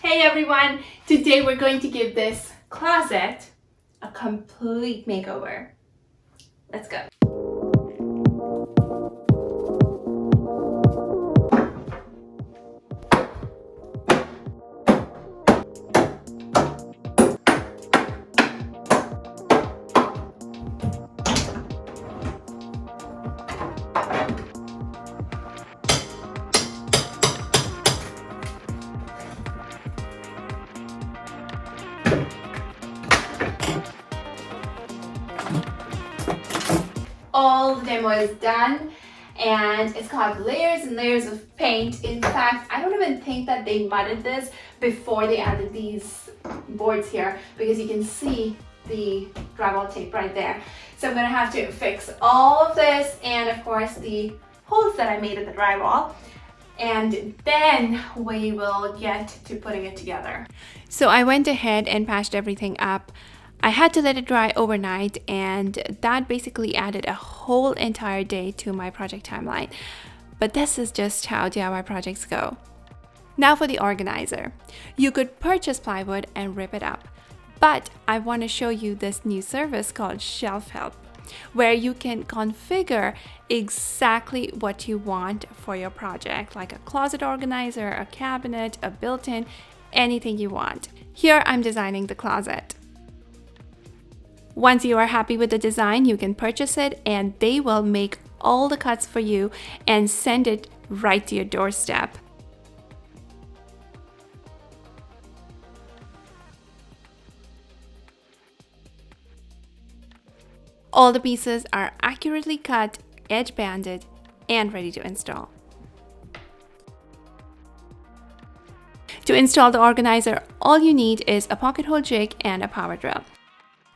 Hey everyone! Today we're going to give this closet a complete makeover. Let's go. All the demo is done and it's got layers and layers of paint. In fact, I don't even think that they mudded this before they added these boards here because you can see the drywall tape right there. So I'm gonna have to fix all of this and of course the holes that I made in the drywall, and then we will get to putting it together. So I went ahead and patched everything up. I had to let it dry overnight, and that basically added a whole entire day to my project timeline. But this is just how DIY projects go. Now for the organizer. You could purchase plywood and rip it up, but I want to show you this new service called Shelf Help, where you can configure exactly what you want for your project, like a closet organizer, a cabinet, a built-in, anything you want. Here I'm designing the closet. Once you are happy with the design, you can purchase it and they will make all the cuts for you and send it right to your doorstep. All the pieces are accurately cut, edge banded, and ready to install. To install the organizer, all you need is a pocket hole jig and a power drill.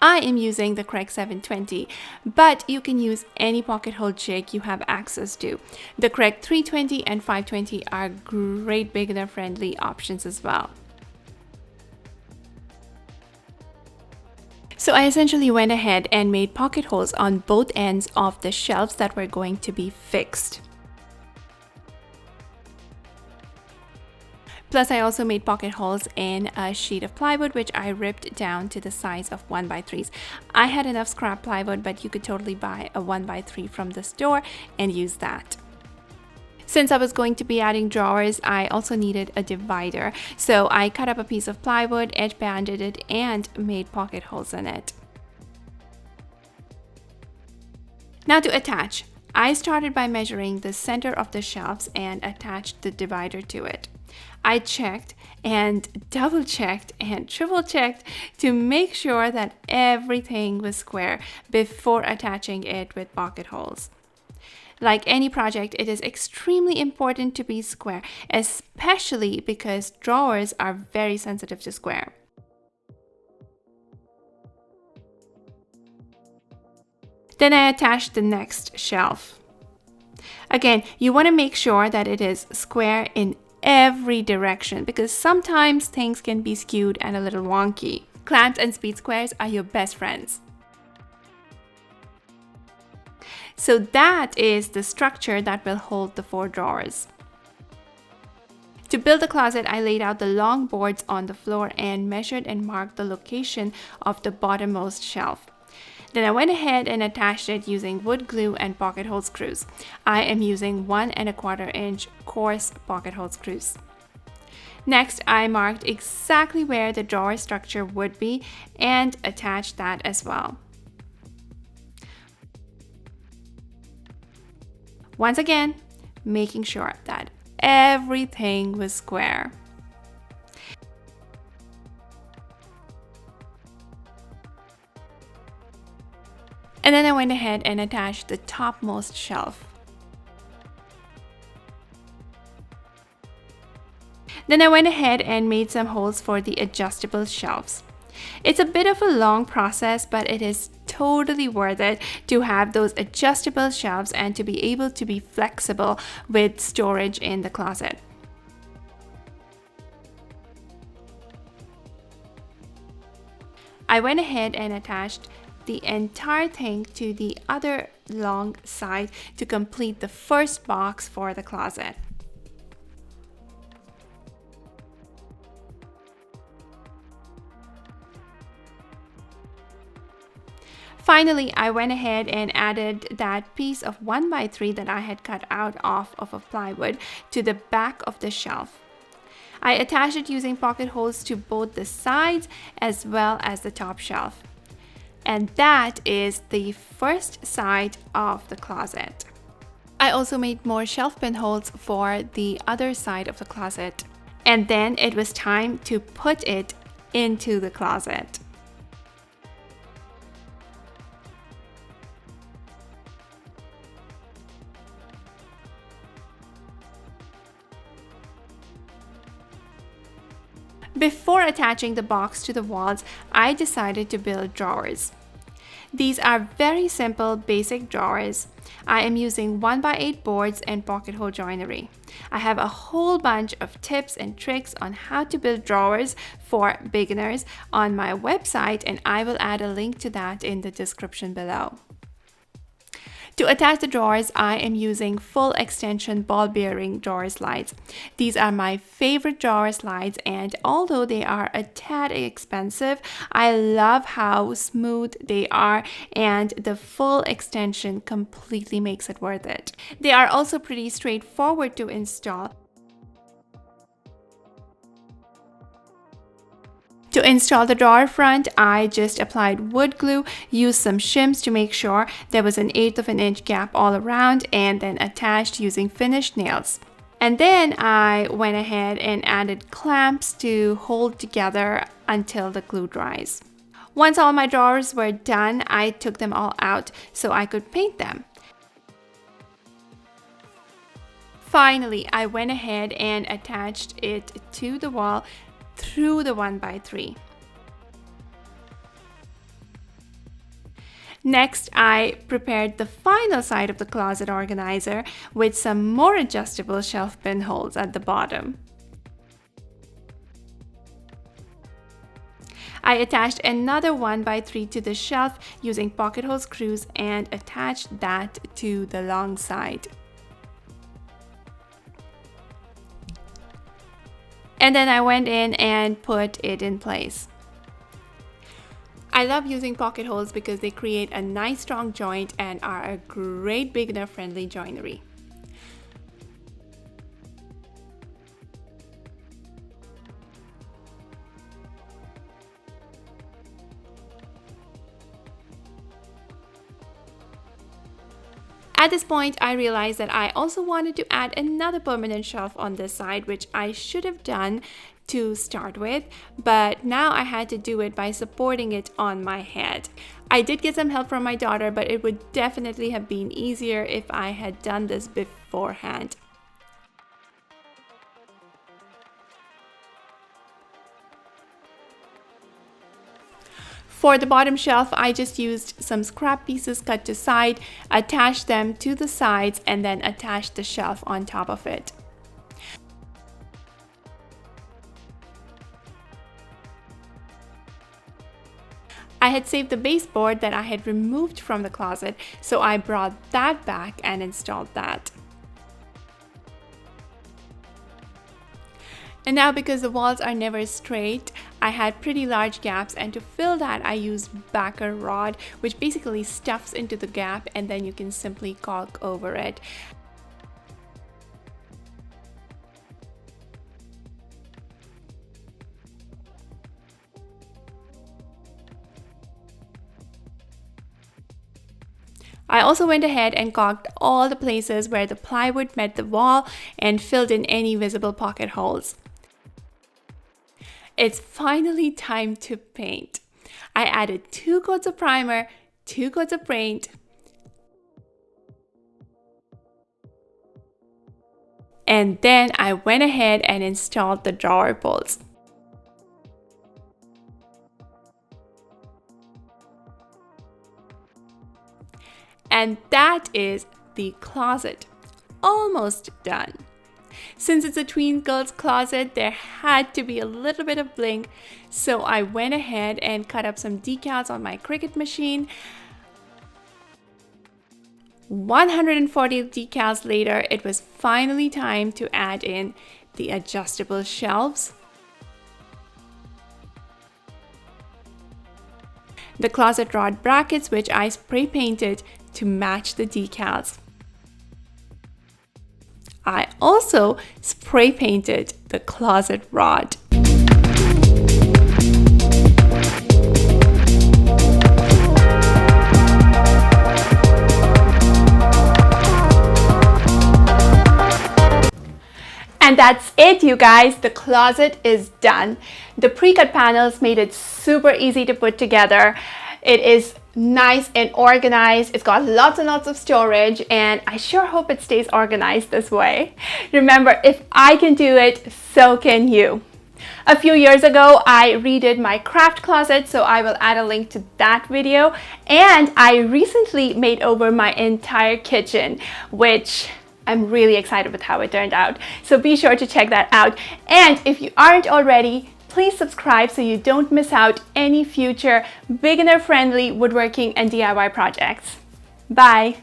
I am using the Craig 720, but you can use any pocket hole jig you have access to. The Craig 320 and 520 are great beginner friendly options as well. So I essentially went ahead and made pocket holes on both ends of the shelves that were going to be fixed. Plus, I also made pocket holes in a sheet of plywood, which I ripped down to the size of 1x3s. I had enough scrap plywood, but you could totally buy a 1x3 from the store and use that. Since I was going to be adding drawers, I also needed a divider. So I cut up a piece of plywood, edge banded it, and made pocket holes in it. Now to attach. I started by measuring the center of the shelves and attached the divider to it. I checked and double checked and triple checked to make sure that everything was square before attaching it with pocket holes. Like any project, it is extremely important to be square, especially because drawers are very sensitive to square. Then I attached the next shelf. Again, you want to make sure that it is square in every direction because sometimes things can be skewed and a little wonky. Clamps and speed squares are your best friends. So that is the structure that will hold the 4 drawers. To build the closet, I laid out the long boards on the floor and measured and marked the location of the bottommost shelf. Then I went ahead and attached it using wood glue and pocket hole screws. I am using 1 1/4 inch coarse pocket hole screws. Next, I marked exactly where the drawer structure would be and attached that as well. Once again, making sure that everything was square. And then I went ahead and attached the topmost shelf. Then I went ahead and made some holes for the adjustable shelves. It's a bit of a long process, but it is totally worth it to have those adjustable shelves and to be able to be flexible with storage in the closet. I went ahead and attached the entire thing to the other long side to complete the first box for the closet. Finally, I went ahead and added that piece of 1x3 that I had cut out of a plywood to the back of the shelf. I attached it using pocket holes to both the sides as well as the top shelf. And that is the first side of the closet. I also made more shelf pin holes for the other side of the closet. And then it was time to put it into the closet. Before attaching the box to the walls, I decided to build drawers. These are very simple, basic drawers. I am using 1x8 boards and pocket hole joinery. I have a whole bunch of tips and tricks on how to build drawers for beginners on my website, and I will add a link to that in the description below. To attach the drawers, I am using full extension ball bearing drawer slides. These are my favorite drawer slides, and although they are a tad expensive, I love how smooth they are, and the full extension completely makes it worth it. They are also pretty straightforward to install. To install the drawer front, I just applied wood glue, used some shims to make sure there was 1/8 of an inch gap all around, and then attached using finished nails. And then I went ahead and added clamps to hold together until the glue dries. Once all my drawers were done, I took them all out so I could paint them. Finally, I went ahead and attached it to the wall through the 1x3. Next, I prepared the final side of the closet organizer with some more adjustable shelf pin holes at the bottom. I attached another 1x3 to the shelf using pocket hole screws and attached that to the long side. And then I went in and put it in place. I love using pocket holes because they create a nice strong joint and are a great beginner-friendly joinery. At this point, I realized that I also wanted to add another permanent shelf on this side, which I should have done to start with, but now I had to do it by supporting it on my head. I did get some help from my daughter, but it would definitely have been easier if I had done this beforehand. For the bottom shelf, I just used some scrap pieces cut to size, attached them to the sides, and then attached the shelf on top of it. I had saved the baseboard that I had removed from the closet, so I brought that back and installed that. And now, because the walls are never straight, I had pretty large gaps, and to fill that I used backer rod, which basically stuffs into the gap and then you can simply caulk over it. I also went ahead and caulked all the places where the plywood met the wall and filled in any visible pocket holes. It's finally time to paint. I added 2 coats of primer, 2 coats of paint, and then I went ahead and installed the drawer pulls. And that is the closet, almost done. Since it's a tween girls closet, there had to be a little bit of bling, so I went ahead and cut up some decals on my Cricut machine. 140 decals later, it was finally time to add in the adjustable shelves. the closet rod brackets, which I spray painted to match the decals. I also spray painted the closet rod. And that's it, you guys. The closet is done. The pre-cut panels made it super easy to put together. It is nice and organized. It's got lots and lots of storage, and I sure hope it stays organized this way. Remember, if I can do it, so can you. A few years ago, I redid my craft closet, so I will add a link to that video. And I recently made over my entire kitchen, which I'm really excited with how it turned out. So be sure to check that out. And if you aren't already, please subscribe so you don't miss out any future beginner-friendly woodworking and DIY projects. Bye!